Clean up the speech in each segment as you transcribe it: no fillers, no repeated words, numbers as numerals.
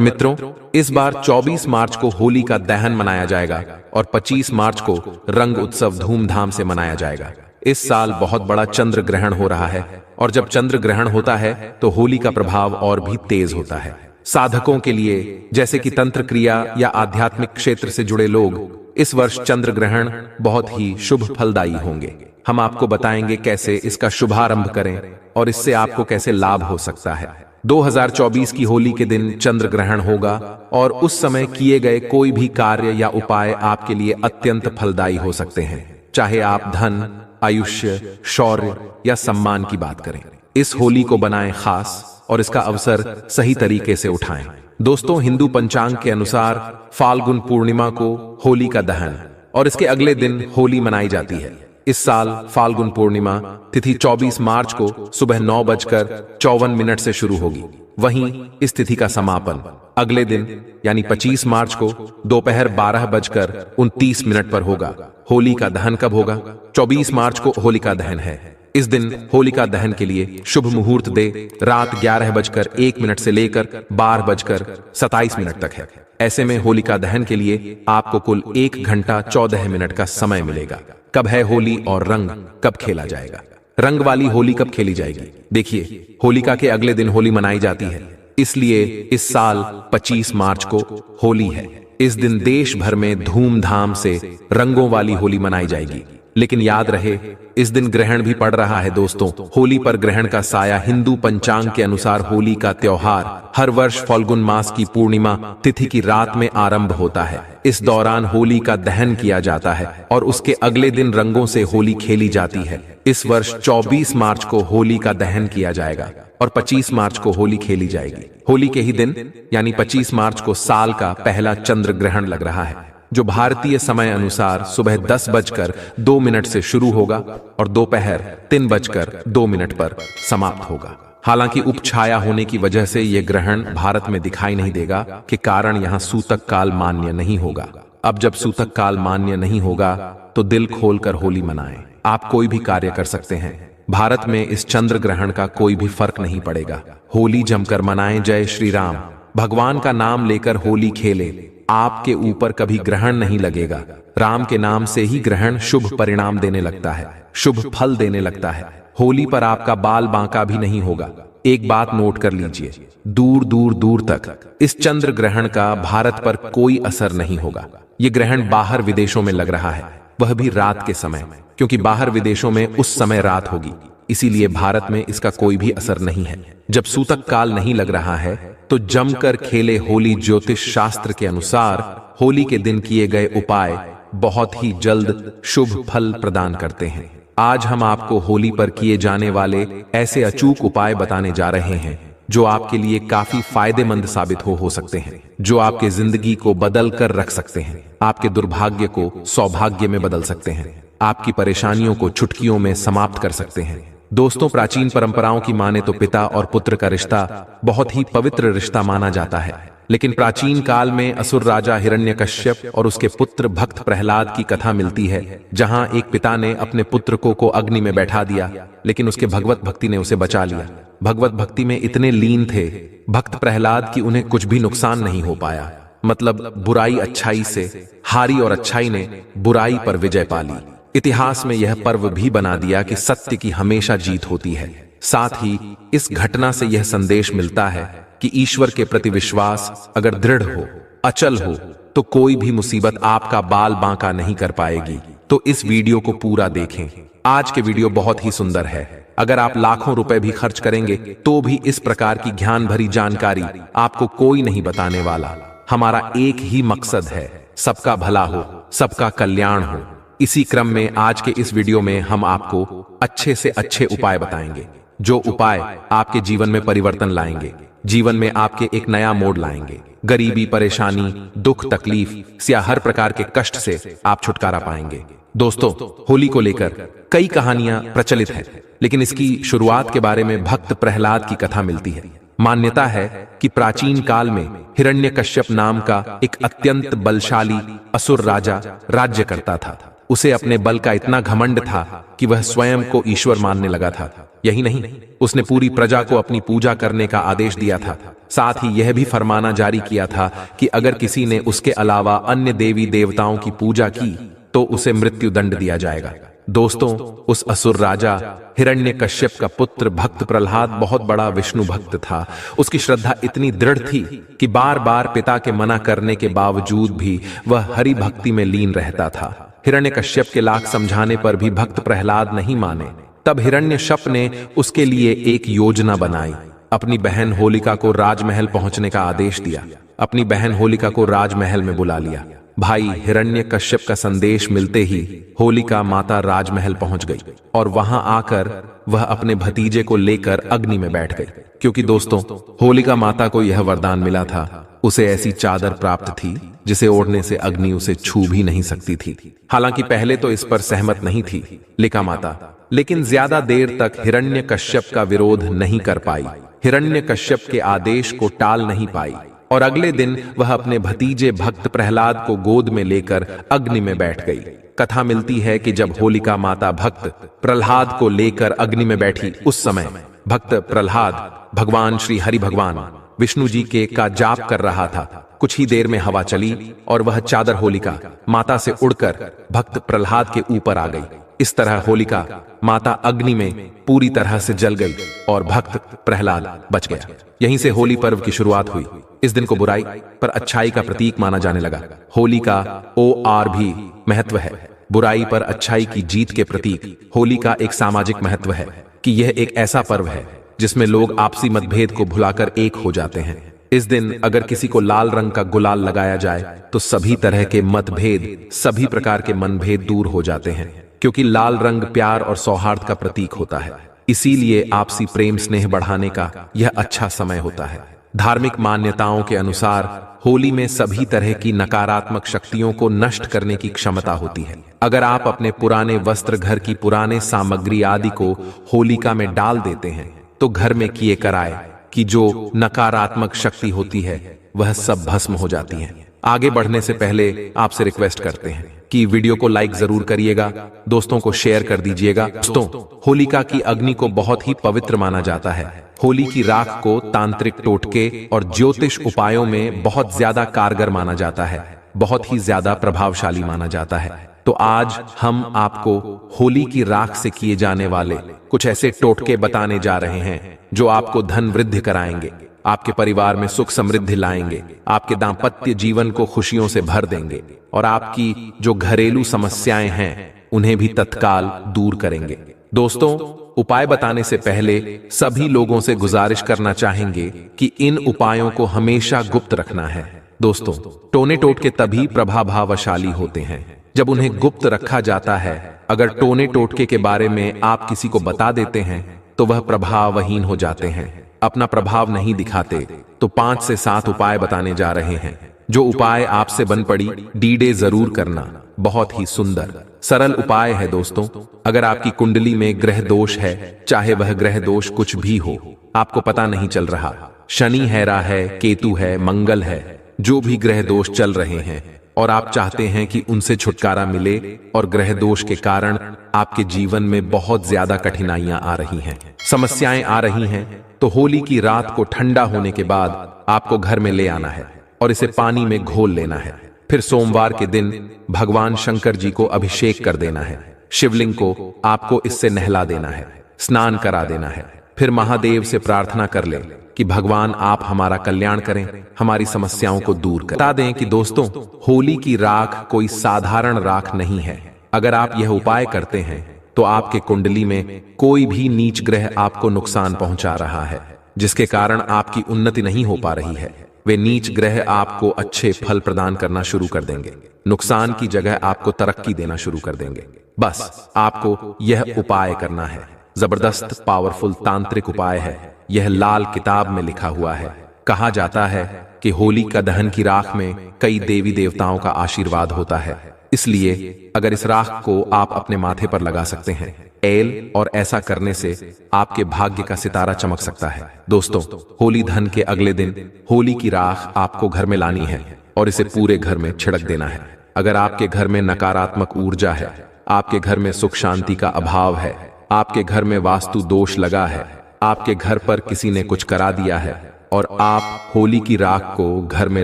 मित्रों, इस बार 24 मार्च को होली का दहन मनाया जाएगा और 25 मार्च को रंग उत्सव धूमधाम से मनाया जाएगा। इस साल बहुत बड़ा चंद्र ग्रहण हो रहा है और जब चंद्र ग्रहण होता है तो होली का प्रभाव और भी तेज होता है। साधकों के लिए, जैसे कि तंत्र क्रिया या आध्यात्मिक क्षेत्र से जुड़े लोग, इस वर्ष चंद्र ग्रहण बहुत ही शुभ फलदायी होंगे। हम आपको बताएंगे कैसे इसका शुभारंभ करें और इससे आपको कैसे लाभ हो सकता है। 2024 की होली के दिन चंद्र ग्रहण होगा और उस समय किए गए कोई भी कार्य या उपाय आपके लिए अत्यंत फलदायी हो सकते हैं, चाहे आप धन, आयुष्य, शौर्य या सम्मान की बात करें। इस होली को बनाएं खास और इसका अवसर सही तरीके से उठाएं। दोस्तों, हिंदू पंचांग के अनुसार फाल्गुन पूर्णिमा को होली का दहन और इसके अगले दिन होली मनाई जाती है। इस साल फाल्गुन पूर्णिमा तिथि 24 मार्च को सुबह 9:54 से शुरू होगी। वहीं इस तिथि का समापन अगले दिन यानी 25 मार्च को दोपहर 12:29 पर होगा। होली का दहन कब होगा? 24 मार्च को होलिका दहन है। इस दिन होलिका दहन के लिए शुभ मुहूर्त दे रात 11:01 से लेकर 12:27 तक है। ऐसे में होलिका दहन के लिए आपको कुल 1 घंटा 14 मिनट का समय मिलेगा। कब है होली और रंग कब खेला जाएगा? रंग वाली होली कब खेली जाएगी? देखिए, होलिका के अगले दिन होली मनाई जाती है, इसलिए इस साल 25 मार्च को होली है। इस दिन देश भर में धूमधाम से रंगों वाली होली मनाई जाएगी। लेकिन याद रहे, इस दिन ग्रहण भी पड़ रहा है। दोस्तों, होली पर ग्रहण का साया हिंदू पंचांग के अनुसार होली का त्योहार हर वर्ष फाल्गुन मास की पूर्णिमा तिथि की रात में आरंभ होता है। इस दौरान होली का दहन किया जाता है और उसके अगले दिन रंगों से होली खेली जाती है। इस वर्ष 24 मार्च को होली का दहन किया जाएगा और 25 मार्च को होली खेली जाएगी। होली के ही दिन यानी 25 मार्च को साल का पहला चंद्र ग्रहण लग रहा है, जो भारतीय समय अनुसार सुबह 10:02 से शुरू होगा और दोपहर 3:02 पर समाप्त होगा। हालांकि उपछाया होने की वजह से यह ग्रहण भारत में दिखाई नहीं देगा के कारण यहाँ सूतक काल मान्य नहीं होगा। अब जब सूतक काल मान्य नहीं होगा तो दिल खोलकर होली मनाएं। आप कोई भी कार्य कर सकते हैं। भारत में इस चंद्र ग्रहण का कोई भी फर्क नहीं पड़ेगा। होली जमकर मनाएं। जय श्री राम। भगवान का नाम लेकर होली खेले। आपके ऊपर कभी ग्रहण नहीं लगेगा। राम के नाम से ही ग्रहण शुभ परिणाम देने लगता है, शुभ फल देने लगता है। होली पर आपका बाल बांका भी नहीं होगा। एक बात नोट कर लीजिए, दूर दूर दूर तक इस चंद्र ग्रहण का भारत पर कोई असर नहीं होगा। ये ग्रहण बाहर विदेशों में लग रहा है, वह भी रात के समय, क्योंकि बाहर विदेशों में उस समय रात होगी, इसीलिए भारत में इसका कोई भी असर नहीं है। जब सूतक काल नहीं लग रहा है तो जमकर खेले होली। ज्योतिष शास्त्र के अनुसार होली के दिन किए गए उपाय बहुत ही जल्द शुभ फल प्रदान करते हैं। आज हम आपको होली पर किए जाने वाले ऐसे अचूक उपाय बताने जा रहे हैं जो आपके लिए काफी फायदेमंद साबित हो सकते हैं, जो आपके जिंदगी को बदल कर रख सकते हैं, आपके दुर्भाग्य को सौभाग्य में बदल सकते हैं, आपकी परेशानियों को चुटकियों में समाप्त कर सकते हैं। दोस्तों, प्राचीन परंपराओं की माने तो पिता और पुत्र का रिश्ता बहुत ही पवित्र रिश्ता माना जाता है। लेकिन प्राचीन काल में असुर राजा हिरण्यकश्यप और उसके पुत्र भक्त प्रहलाद की कथा मिलती है, जहां एक पिता ने अपने पुत्र को अग्नि में बैठा दिया, लेकिन उसके भगवत भक्ति ने उसे बचा लिया। भगवत भक्ति में इतने लीन थे भक्त प्रहलाद की उन्हें कुछ भी नुकसान नहीं हो पाया। मतलब बुराई अच्छाई से हारी और अच्छाई ने बुराई पर विजय पा ली। इतिहास में यह पर्व भी बना दिया कि सत्य की हमेशा जीत होती है। साथ ही इस घटना से यह संदेश मिलता है कि ईश्वर के प्रति विश्वास अगर दृढ़ हो, अचल हो, तो कोई भी मुसीबत आपका बाल बांका नहीं कर पाएगी। तो इस वीडियो को पूरा देखें। आज के वीडियो बहुत ही सुंदर है। अगर आप लाखों रुपए भी खर्च करेंगे तो भी इस प्रकार की ज्ञान भरी जानकारी आपको कोई नहीं बताने वाला। हमारा एक ही मकसद है, सबका भला हो, सबका कल्याण हो। इसी क्रम में आज के इस वीडियो में हम आपको अच्छे से अच्छे उपाय बताएंगे, जो उपाय आपके जीवन में परिवर्तन लाएंगे, जीवन में आपके एक नया मोड़ लाएंगे। गरीबी, परेशानी, दुख, तकलीफ या हर प्रकार के कष्ट से आप छुटकारा पाएंगे। दोस्तों, होली को लेकर कई कहानियां प्रचलित हैं, लेकिन इसकी शुरुआत के बारे में भक्त प्रहलाद की कथा मिलती है। मान्यता है कि प्राचीन काल में हिरण्यकश्यप नाम का एक अत्यंत बलशाली असुर राजा राज्य करता था। उसे अपने बल का इतना घमंड था कि वह स्वयं को ईश्वर मानने लगा था। यही नहीं, उसने पूरी प्रजा को अपनी पूजा करने का आदेश दिया था। साथ ही यह भी फरमाना जारी किया था कि अगर किसी ने उसके अलावा अन्य देवी देवताओं की पूजा की तो उसे मृत्यु दंड दिया जाएगा। दोस्तों, उस असुर राजा हिरण्यकश्यप का पुत्र भक्त प्रहलाद बहुत बड़ा विष्णु भक्त था। उसकी श्रद्धा इतनी दृढ़ थी कि बार बार पिता के मना करने के बावजूद भी वह हरि भक्ति में लीन रहता था। हिरण्यकश्यप के लाख समझाने पर भी भक्त प्रहलाद नहीं माने। तब हिरण्यकश्यप ने उसके लिए एक योजना बनाई। अपनी बहन होलिका को राजमहल पहुंचने का आदेश दिया। अपनी बहन होलिका को राजमहल में बुला लिया। भाई हिरण्यकश्यप का संदेश मिलते ही होलिका माता राजमहल पहुंच गई और वहां आकर वह अपने भतीजे को लेकर अग्नि में बैठ गई। क्योंकि दोस्तों, होलिका माता को यह वरदान मिला था, उसे ऐसी चादर प्राप्त थी जिसे ओढ़ने से अग्नि उसे छू भी नहीं सकती थी। हालांकि पहले तो इस पर सहमत नहीं थी होलिका माता, लेकिन ज्यादा देर तक हिरण्यकश्यप का विरोध नहीं कर पाई, हिरण्यकश्यप के आदेश को टाल नहीं पाई और अगले दिन वह अपने भतीजे भक्त प्रहलाद को गोद में लेकर अग्नि में बैठ गई। कथा मिलती है कि जब होलिका माता भक्त प्रहलाद को लेकर अग्नि में बैठी, उस समय भक्त प्रहलाद भगवान श्री हरि भगवान विष्णु जी के का जाप कर रहा था। कुछ ही देर में हवा चली और वह चादर होलिका माता से उड़कर भक्त प्रहलाद के ऊपर आ गई। इस तरह होलिका माता अग्नि में पूरी तरह से जल गई और भक्त प्रहलाद बच गया। यहीं से होली पर्व की शुरुआत हुई। इस दिन को बुराई पर अच्छाई का प्रतीक माना जाने लगा। होली का OR भी महत्व है। बुराई पर अच्छाई की जीत के प्रतीक होली का एक सामाजिक महत्व है कि यह एक ऐसा पर्व है जिसमें लोग आपसी मतभेद को भुलाकर एक हो जाते हैं। इस दिन अगर किसी को लाल रंग का गुलाल लगाया जाए तो सभी तरह के मतभेद, सभी प्रकार के मनभेद दूर हो जाते हैं, क्योंकि लाल रंग प्यार और सौहार्द का प्रतीक होता है। इसीलिए आपसी प्रेम स्नेह बढ़ाने का यह अच्छा समय होता है। धार्मिक मान्यताओं के अनुसार होली में सभी तरह की नकारात्मक शक्तियों को नष्ट करने की क्षमता होती है। अगर आप अपने पुराने वस्त्र, घर की पुराने सामग्री आदि को होलिका में डाल देते हैं तो घर में किए कराए कि जो नकारात्मक शक्ति होती है वह सब भस्म हो जाती है। आगे बढ़ने से पहले आपसे रिक्वेस्ट करते हैं कि वीडियो को लाइक जरूर करिएगा, दोस्तों को शेयर कर दीजिएगा। दोस्तों, होलिका की अग्नि को बहुत ही पवित्र माना जाता है। होली की राख को तांत्रिक टोटके और ज्योतिष उपायों में बहुत ज्यादा कारगर माना जाता है, बहुत ही ज्यादा प्रभावशाली माना जाता है। तो आज हम आपको होली की राख से किए जाने वाले कुछ ऐसे टोटके बताने जा रहे हैं जो आपको धन वृद्धि कराएंगे, आपके परिवार में सुख समृद्धि लाएंगे, आपके दाम्पत्य जीवन को खुशियों से भर देंगे और आपकी जो घरेलू समस्याएं हैं उन्हें भी तत्काल दूर करेंगे। दोस्तों, उपाय बताने से पहले सभी लोगों से गुजारिश करना चाहेंगे कि इन उपायों को हमेशा गुप्त रखना है। दोस्तों, टोने टोटके तभी प्रभावशाली होते हैं जब उन्हें गुप्त रखा जाता है। अगर टोने टोटके के बारे में आप किसी को बता देते हैं तो वह प्रभावहीन हो जाते हैं, अपना प्रभाव नहीं दिखाते। तो 5 से 7 उपाय बताने जा रहे हैं। जो उपाय आपसे बन पड़ी डीडे जरूर करना। बहुत ही सुंदर सरल उपाय है दोस्तों। अगर आपकी कुंडली में ग्रह दोष है, चाहे वह ग्रह दोष कुछ भी हो, आपको पता नहीं चल रहा, शनि हैरा है, केतु है, मंगल है, जो भी ग्रह दोष चल रहे हैं और आप चाहते हैं कि उनसे छुटकारा मिले और ग्रह दोष के कारण आपके जीवन में बहुत ज्यादा कठिनाइयां आ रही हैं, समस्याएं आ रही हैं, तो होली की रात को ठंडा होने के बाद आपको घर में ले आना है और इसे पानी में घोल लेना है। फिर सोमवार के दिन भगवान शंकर जी को अभिषेक कर देना है। शिवलिंग को आपको इससे नहला देना है, स्नान करा देना है। फिर महादेव से प्रार्थना कर ले कि भगवान आप हमारा कल्याण करें, हमारी समस्याओं को दूर करें। बता दें कि दोस्तों, होली की राख कोई साधारण राख नहीं है। अगर आप यह उपाय करते हैं तो आपके कुंडली में कोई भी नीच ग्रह आपको नुकसान पहुंचा रहा है, जिसके कारण आपकी उन्नति नहीं हो पा रही है, वे नीच ग्रह आपको अच्छे फल प्रदान करना शुरू कर देंगे, नुकसान की जगह आपको तरक्की देना शुरू कर देंगे। बस आपको यह उपाय करना है। जबरदस्त पावरफुल तांत्रिक उपाय है। यह लाल किताब में लिखा हुआ है। कहा जाता है कि होली का दहन की राख में कई देवी देवताओं का आशीर्वाद होता है, इसलिए अगर इस राख को आप अपने माथे पर लगा सकते हैं और ऐसा करने से आपके भाग्य का सितारा चमक सकता है। दोस्तों, होली दहन के अगले दिन होली की राख आपको घर में लानी है और इसे पूरे घर में छिड़क देना है। अगर आपके घर में नकारात्मक ऊर्जा है, आपके घर में सुख शांति का अभाव है, आपके घर में वास्तु दोष लगा है, आपके घर पर किसी ने कुछ करा दिया है और आप होली की राख को घर में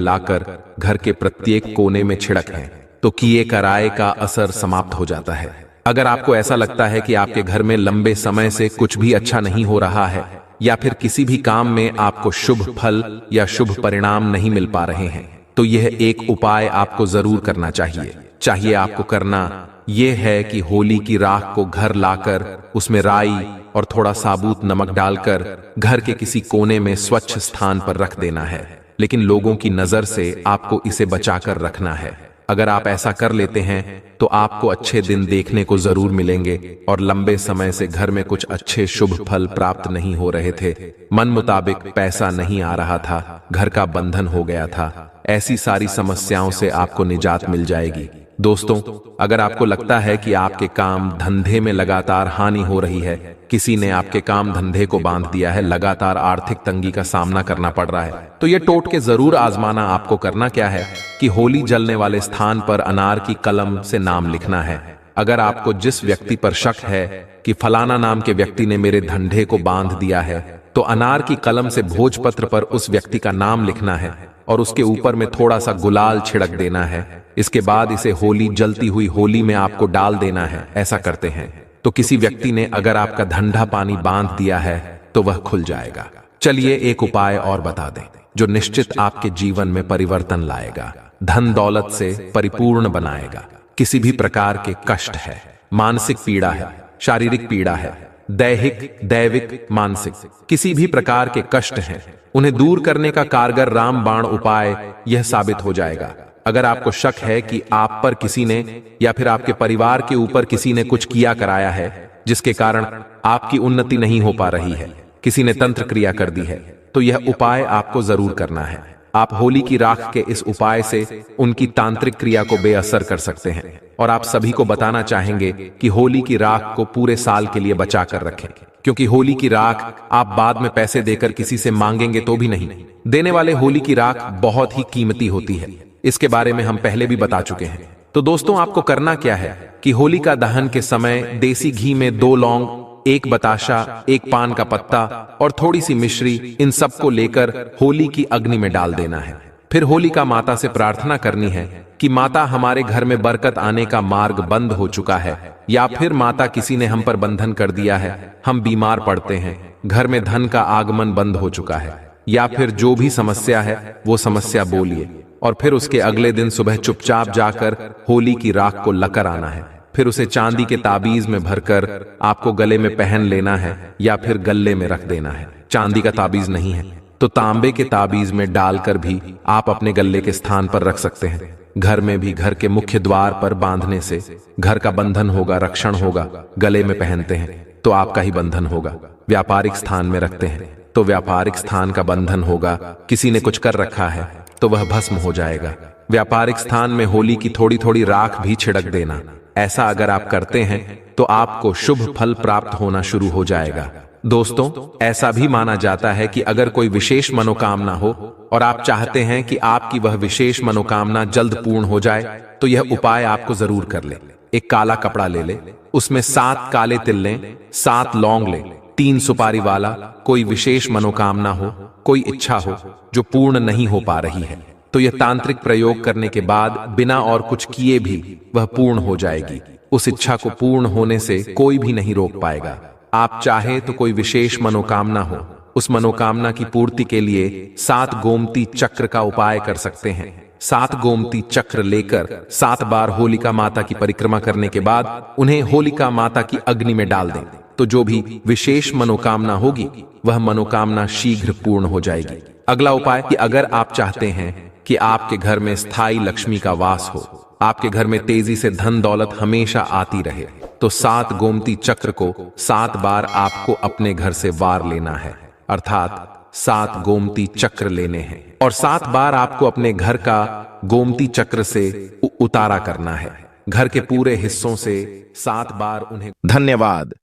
लाकर घर के प्रत्येक कोने में छिड़क हैं, तो किए कराए का असर समाप्त हो जाता है। अगर आपको ऐसा लगता है कि आपके घर में लंबे समय से कुछ भी अच्छा नहीं हो रहा है या फिर किसी भी काम में आपको शुभ फल या शुभ परिणाम नहीं मिल पा रहे हैं, तो यह एक उपाय आपको जरूर करना चाहिए आपको करना यह है कि होली की राख को घर लाकर उसमें राई और थोड़ा साबुत नमक डालकर घर के किसी कोने में स्वच्छ स्थान पर रख देना है, लेकिन लोगों की नजर से आपको इसे बचाकर रखना है। अगर आप ऐसा कर लेते हैं तो आपको अच्छे दिन देखने को जरूर मिलेंगे और लंबे समय से घर में कुछ अच्छे शुभ फल प्राप्त नहीं हो रहे थे, मन मुताबिक पैसा नहीं आ रहा था, घर का बंधन हो गया था, ऐसी सारी समस्याओं से आपको निजात मिल जाएगी। दोस्तों, अगर आपको लगता है कि आपके काम धंधे में लगातार हानि हो रही है, किसी ने आपके काम धंधे को बांध दिया है, लगातार आर्थिक तंगी का सामना करना पड़ रहा है, तो यह टोटके जरूर आजमाना। आपको करना क्या है कि होली जलने वाले स्थान पर अनार की कलम से नाम लिखना है। अगर आपको जिस व्यक्ति पर शक है कि फलाना नाम के व्यक्ति ने मेरे धंधे को बांध दिया है, तो अनार की कलम से भोजपत्र पर उस व्यक्ति का नाम लिखना है और उसके ऊपर में थोड़ा सा गुलाल छिड़क देना है। इसके बाद इसे होली जलती हुई होली में आपको डाल देना है। ऐसा करते हैं तो किसी व्यक्ति ने अगर आपका धंधा पानी बांध दिया है तो वह खुल जाएगा। चलिए एक उपाय और बता दें जो निश्चित आपके जीवन में परिवर्तन लाएगा, धन दौलत से परिपूर्ण बनाएगा। किसी भी प्रकार के कष्ट है, मानसिक पीड़ा है, शारीरिक पीड़ा है, दैहिक दैविक मानसिक किसी भी प्रकार के कष्ट हैं, उन्हें दूर करने का कारगर रामबाण उपाय यह साबित हो जाएगा। अगर आपको शक है कि आप पर किसी ने या फिर आपके परिवार के ऊपर किसी ने कुछ किया कराया है जिसके कारण आपकी उन्नति नहीं हो पा रही है, किसी ने तंत्र क्रिया कर दी है, तो यह उपाय आपको जरूर करना है। आप होली की राख के इस उपाय से उनकी तांत्रिक क्रिया को बेअसर कर सकते हैं और आप सभी को बताना चाहेंगे कि होली की राख को पूरे साल के लिए बचा कर रखें, क्योंकि होली की राख आप बाद में पैसे देकर किसी से मांगेंगे तो भी नहीं देने वाले। होली की राख बहुत ही कीमती होती है, इसके बारे में हम पहले भी बता चुके हैं। तो दोस्तों, आपको करना क्या है कि होलिका दहन के समय देसी घी में 2 लौंग, 1 बताशा, 1 पान का पत्ता और थोड़ी सी मिश्री, इन सबको लेकर होली की अग्नि में डाल देना है। फिर होलिका माता से प्रार्थना करनी है कि माता हमारे घर में बरकत आने का मार्ग बंद हो चुका है, या फिर माता किसी ने हम पर बंधन कर दिया है, हम बीमार पड़ते हैं, घर में धन का आगमन बंद हो चुका है, या फिर जो भी समस्या है वो समस्या बोलिए। और फिर उसके अगले दिन सुबह चुपचाप जाकर होली की राख को लकर आना है। फिर उसे चांदी के ताबीज में भरकर आपको गले में पहन लेना है या फिर गले में रख देना है। चांदी का ताबीज नहीं है तो तांबे के ताबीज में डालकर भी आप अपने गले के स्थान पर रख सकते हैं। घर में भी घर के मुख्य द्वार पर बांधने से घर का बंधन होगा, रक्षण होगा। गले में पहनते हैं तो आपका ही बंधन होगा। व्यापारिक स्थान में रखते हैं तो व्यापारिक स्थान का बंधन होगा। किसी ने कुछ कर रखा है तो वह भस्म हो जाएगा। व्यापारिक स्थान में होली की थोड़ी थोड़ी राख भी छिड़क देना। ऐसा अगर आप करते हैं तो आपको शुभ फल प्राप्त होना शुरू हो जाएगा। दोस्तों, ऐसा भी माना जाता है कि अगर कोई विशेष मनोकामना हो और आप चाहते हैं कि आपकी वह विशेष मनोकामना जल्द पूर्ण हो जाए, तो यह उपाय आपको जरूर कर ले। एक काला कपड़ा ले ले, उसमें 7 काले तिल लें, 7 लौंग लें, 3 सुपारी वाला कोई विशेष मनोकामना हो, कोई इच्छा हो जो पूर्ण नहीं हो पा रही है, तो यह तांत्रिक प्रयोग करने के बाद बिना और कुछ किए भी वह पूर्ण हो जाएगी। उस इच्छा को पूर्ण होने से कोई भी नहीं रोक पाएगा। आप चाहे तो कोई विशेष मनोकामना हो, उस मनोकामना की पूर्ति के लिए 7 गोमती चक्र का उपाय कर सकते हैं। 7 गोमती चक्र लेकर 7 बार होलिका माता की परिक्रमा करने के बाद उन्हें होलिका माता की अग्नि में डाल दें, तो जो भी विशेष मनोकामना होगी वह मनोकामना शीघ्र पूर्ण हो जाएगी। अगला उपाय कि अगर आप चाहते हैं कि आपके घर में स्थायी लक्ष्मी का वास हो, आपके घर में तेजी से धन दौलत हमेशा आती रहे, तो 7 गोमती चक्र को 7 बार आपको अपने घर से वार लेना है, अर्थात 7 गोमती चक्र लेने हैं और 7 बार आपको अपने घर का गोमती चक्र से उतारा करना है। घर के पूरे हिस्सों से 7 बार उन्हें। धन्यवाद।